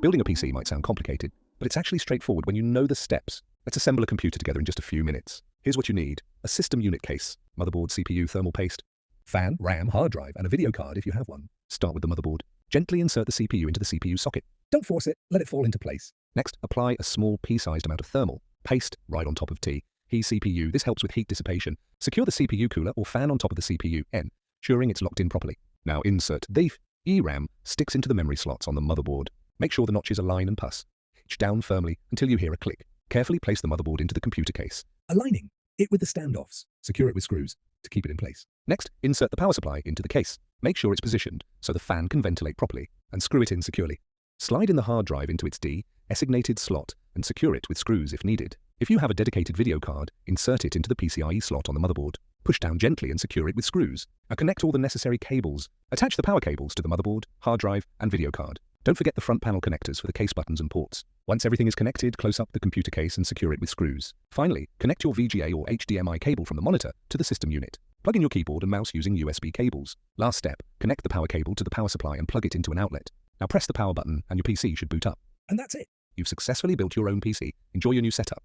Building a PC might sound complicated, but it's actually straightforward when you know the steps. Let's assemble a computer together in just a few minutes. Here's what you need: a system unit case, motherboard, CPU, thermal paste, fan, RAM, hard drive, and a video card if you have one. Start with the motherboard. Gently insert the CPU into the CPU socket. Don't force it, let it fall into place. Next, apply a small pea-sized amount of thermal paste right on top of T. CPU. This helps with heat dissipation. Secure the CPU cooler or fan on top of the CPU, ensuring it's locked in properly. Now insert the ERAM sticks into the memory slots on the motherboard. Make sure the notches align and pass. Hitch down firmly until you hear a click. Carefully place the motherboard into the computer case, aligning it with the standoffs. Secure it with screws to keep it in place. Next, insert the power supply into the case. Make sure it's positioned so the fan can ventilate properly, and screw it in securely. Slide in the hard drive into its designated slot and secure it with screws if needed. If you have a dedicated video card, insert it into the PCIe slot on the motherboard. Push down gently and secure it with screws. Now connect all the necessary cables. Attach the power cables to the motherboard, hard drive, and video card. Don't forget the front panel connectors for the case buttons and ports. Once everything is connected, close up the computer case and secure it with screws. Finally, connect your VGA or HDMI cable from the monitor to the system unit. Plug in your keyboard and mouse using USB cables. Last step, connect the power cable to the power supply and plug it into an outlet. Now press the power button and your PC should boot up. And that's it. You've successfully built your own PC. Enjoy your new setup.